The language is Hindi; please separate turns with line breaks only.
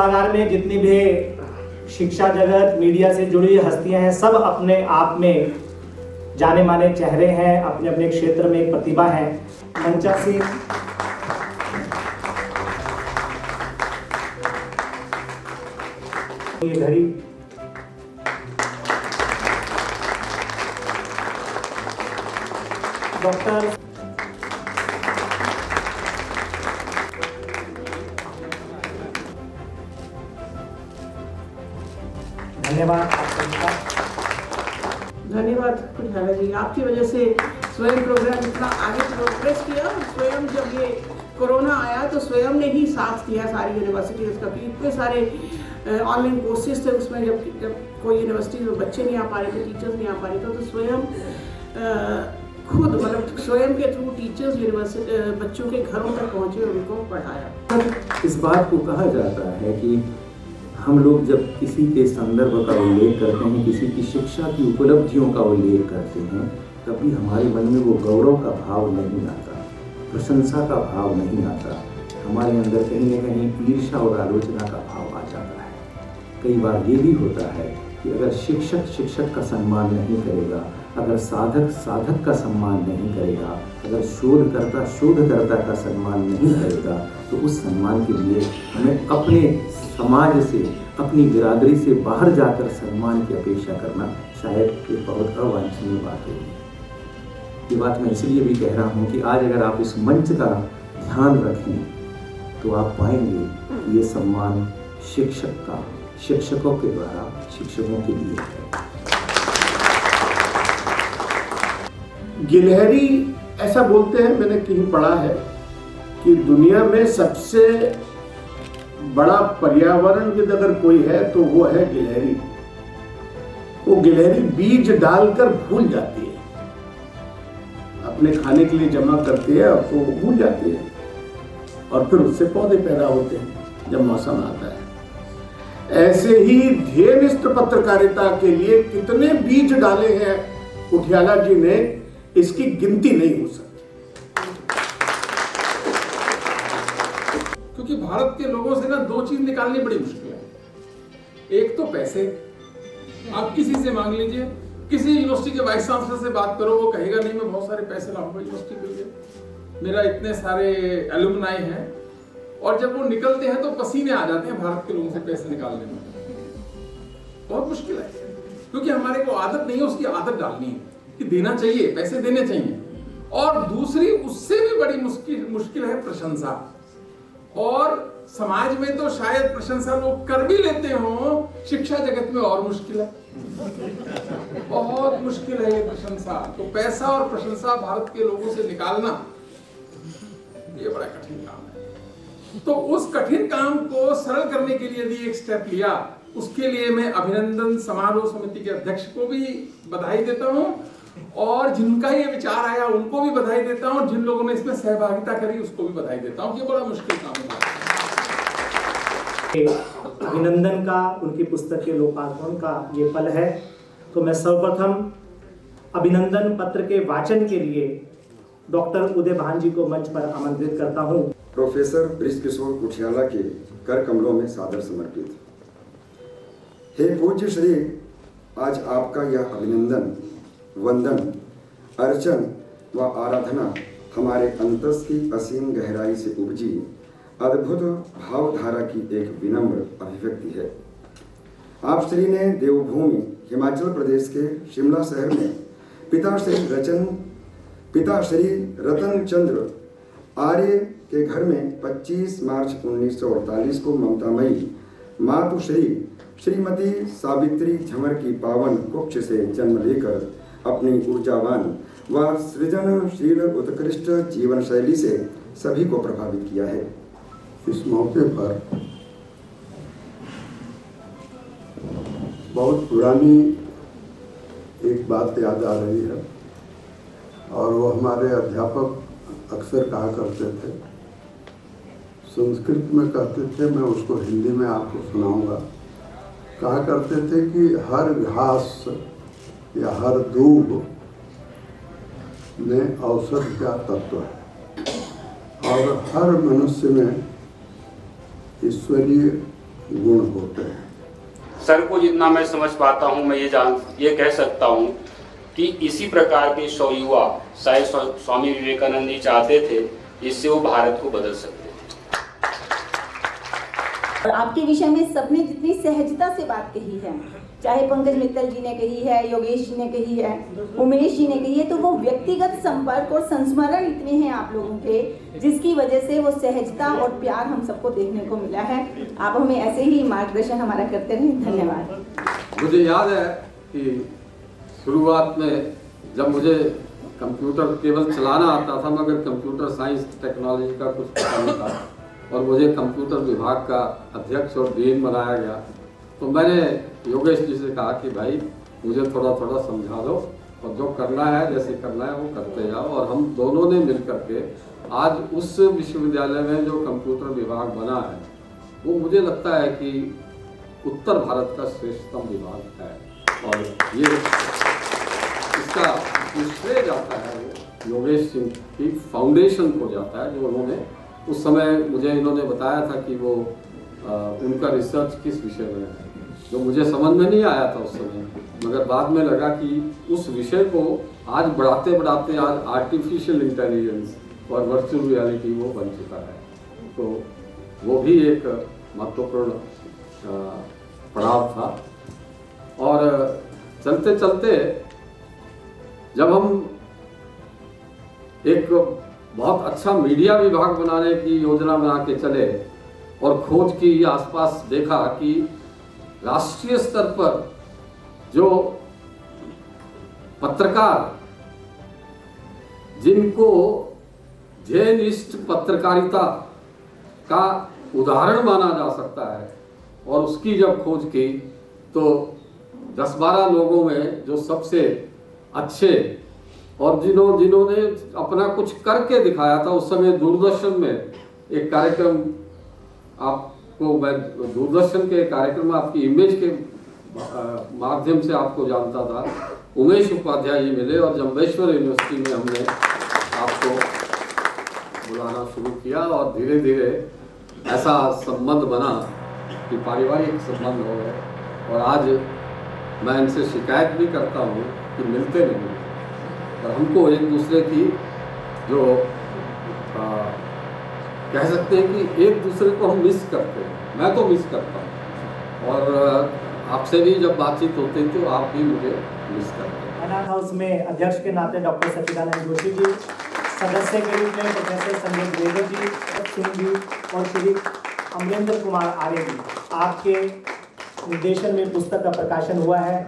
सभागार में जितनी भी शिक्षा जगत, मीडिया से जुड़ी हस्तियां हैं, सब अपने आप में जाने माने चेहरे हैं, अपने अपने क्षेत्र में प्रतिभा है। मंचासी ये घड़ी डॉक्टर धन्यवाद
धन्यवाद कुठाला जी, आपकी वजह से स्वयं प्रोग्राम इतना आगे प्रोग्रेस किया। स्वयं जब ये कोरोना आया तो स्वयं ने ही साथ दिया सारी यूनिवर्सिटीज़ का, कि इतने सारे ऑनलाइन कोर्सेज थे उसमें, जब कोई यूनिवर्सिटी में बच्चे नहीं आ पा रहे थे, टीचर्स नहीं आ पा रहे थे, तो स्वयं खुद मतलब स्वयं के थ्रू टीचर्स यूनिवर्सिटी बच्चों के घरों तक पहुँचे और उनको पढ़ाया।
इस बात को कहा जाता है कि हम लोग जब किसी के संदर्भ का उल्लेख करते हैं, किसी की शिक्षा की उपलब्धियों का उल्लेख करते हैं, तभी हमारे मन में वो गौरव का भाव नहीं आता, प्रशंसा का भाव नहीं आता, हमारे अंदर कहीं न कहीं ईर्ष्या और आलोचना का भाव आ जाता है। कई बार ये भी होता है कि अगर शिक्षक शिक्षक का सम्मान नहीं करेगा, अगर साधक साधक का सम्मान नहीं करेगा, अगर शोधकर्ता शोधकर्ता का सम्मान नहीं करेगा, तो उस सम्मान के लिए हमें अपने समाज से, अपनी बिरादरी से बाहर जाकर सम्मान की अपेक्षा करना शायद एक बहुत अवांछनीय बात है। ये बात मैं इसलिए भी कह रहा हूँ कि आज अगर आप इस मंच का ध्यान रखें तो आप पाएंगे कि ये सम्मान शिक्षक का, शिक्षकों के द्वारा शिक्षकों के लिए है।
गिलहरी ऐसा बोलते हैं, मैंने कहीं पढ़ा है कि दुनिया में सबसे बड़ा पर्यावरणविद अगर कोई है तो वो है गिलहरी। वो गिलहरी बीज डालकर भूल जाती है, अपने खाने के लिए जमा करती है और तो भूल जाती है, और फिर उससे पौधे पैदा होते हैं जब मौसम आता है। ऐसे ही ध्येयनिष्ठ पत्रकारिता के लिए कितने बीज डाले हैं कुठियाला जी ने, इसकी गिनती नहीं हो सकती।
क्योंकि भारत के लोगों से ना दो चीज निकालनी बड़ी मुश्किल है। एक तो पैसे, आप किसी से मांग लीजिए, किसी यूनिवर्सिटी के वाइस चांसलर से बात करो, वो कहेगा नहीं मैं बहुत सारे पैसे लाऊंगा यूनिवर्सिटी के लिए, मेरा इतने सारे एलुमनाई हैं, और जब वो निकलते हैं तो पसीने आ जाते हैं भारत के लोगों से पैसे निकालने में। बहुत मुश्किल है, क्योंकि हमारे को आदत नहीं है, उसकी आदत डालनी है कि देना चाहिए, पैसे देने चाहिए। और दूसरी उससे भी बड़ी मुश्किल है प्रशंसा। और समाज में तो शायद प्रशंसा लोग कर भी लेते हो, शिक्षा जगत में और मुश्किल है, बहुत मुश्किल है ये प्रशंसा। तो पैसा और प्रशंसा भारत के लोगों से निकालना ये बड़ा कठिन काम है। तो उस कठिन काम को सरल करने के लिए यदि एक स्टेप लिया, उसके लिए मैं अभिनंदन समारोह समिति के अध्यक्ष को भी बधाई देता हूं, और जिनका ये विचार आया उनको भी बधाई देता हूं, और जिन लोगों ने इसमें सहभागिता करी उसको भी बधाई देता हूं। ये बड़ा मुश्किल काम है।
अभिनंदन का, उनकी पुस्तक के लोकार्पण का ये पल है। तो मैं सर्वप्रथम अभिनंदन पत्र के वाचन के लिए डॉक्टर उदय भान जी को मंच पर आमंत्रित करता हूं।
प्रोफेसर बृजकिशोर कुठियाला के कर कमलों में सादर समर्पित। हे पूज्य श्री, आज आपका यह अभिनंदन, वंदन, अर्चन व आराधना हमारे अंतस की असीम गहराई से उपजी अद्भुत भावधारा की एक विनम्र अभिव्यक्ति है। आप श्री ने देवभूमि हिमाचल प्रदेश के शिमला शहर में पिता श्री रतन चंद्र आर्य के घर में 25 मार्च 1948 को ममतामयी मातुश्री श्रीमती सावित्री झमर की पावन कुक्ष से जन्म लेकर अपनी ऊर्जावान व सृजनशील उत्कृष्ट जीवन शैली से सभी को प्रभावित किया है।
इस मौके पर बहुत पुरानी एक बात याद आ रही है, और वो हमारे अध्यापक अक्सर कहा करते थे, संस्कृत में कहते थे, मैं उसको हिंदी में आपको सुनाऊंगा। कहा करते थे कि हर घास या हर दूब में औषध का तत्व है, और हर मनुष्य में ईश्वरीय गुण होते हैं।
सर को जितना मैं समझ पाता हूँ, मैं ये कह सकता हूँ कि इसी प्रकार के 100 युवा शायद स्वामी विवेकानंद जी चाहते थे, जिससे वो भारत को बदल सकते थे।
और आपके विषय में सबने जितनी सहजता से बात कही है, चाहे पंकज मित्तल जी ने कही है, योगेश जी ने कही है, उमेश जी ने कही है, तो वो व्यक्तिगत संपर्क और संस्मरण इतने हैं आप लोगों के, जिसकी वजह से वो सहजता और प्यार हम सबको देखने को मिला है। आप हमें ऐसे ही मार्गदर्शन हमारा करते रहें। धन्यवाद।
मुझे याद है कि शुरुआत में जब मुझे कंप्यूटर केवल चलाना आता था, मगर कंप्यूटर साइंस टेक्नोलॉजी का कुछ पता नहीं था, और मुझे कंप्यूटर विभाग का अध्यक्ष और डीन बनाया गया, तो मैंने योगेश जी से कहा कि भाई मुझे थोड़ा थोड़ा समझा दो, और जो करना है जैसे करना है वो करते जाओ। और हम दोनों ने मिल करके आज उस विश्वविद्यालय में जो कंप्यूटर विभाग बना है, वो मुझे लगता है कि उत्तर भारत का श्रेष्ठतम विभाग है। और ये इसका श्रेय जाता है वो योगेश सिंह की फाउंडेशन को जाता है, जो उन्होंने उस समय मुझे इन्होंने बताया था कि वो उनका रिसर्च किस विषय में है, जो मुझे समझ में नहीं आया था उस समय, मगर बाद में लगा कि उस विषय को आज बढ़ाते बढ़ाते आज आर्टिफिशियल इंटेलिजेंस और वर्चुअल रियलिटी वो बन चुका है। तो वो भी एक महत्वपूर्ण पड़ाव था। और चलते चलते जब हम एक बहुत अच्छा मीडिया विभाग बनाने की योजना बना के चले और खोज की आसपास देखा कि राष्ट्रीय स्तर पर जो पत्रकार जिनको ध्येयनिष्ठ पत्रकारिता का उदाहरण माना जा सकता है, और उसकी जब खोज की तो 10-12 लोगों में जो सबसे अच्छे और जिन्होंने अपना कुछ करके दिखाया था, उस समय दूरदर्शन में एक कार्यक्रम, आपको मैं दूरदर्शन के कार्यक्रम में आपकी इमेज के माध्यम से आपको जानता था, उमेश उपाध्याय जी मिले और जम्बेश्वर यूनिवर्सिटी में हमने आपको बुलाना शुरू किया, और धीरे धीरे ऐसा संबंध बना कि पारिवारिक संबंध हो गए। और आज मैं इनसे शिकायत भी करता हूँ कि मिलते नहीं, और हमको एक दूसरे की जो कह सकते हैं कि एक दूसरे को हम मिस करते हैं, मैं तो मिस करता हूँ, और आपसे भी जब बातचीत होती है तो आप भी मुझे मिस करते हैं।
अनाथ हाउस में अध्यक्ष के नाते डॉक्टर सच्चिदानंद जोशी जी, सदस्य के रूप में प्रोफेसर संजय द्विवेदी जी, सिंह जी और श्री अमरेंद्र कुमार आर्य जी, आपके निर्देशन में पुस्तक का प्रकाशन हुआ है।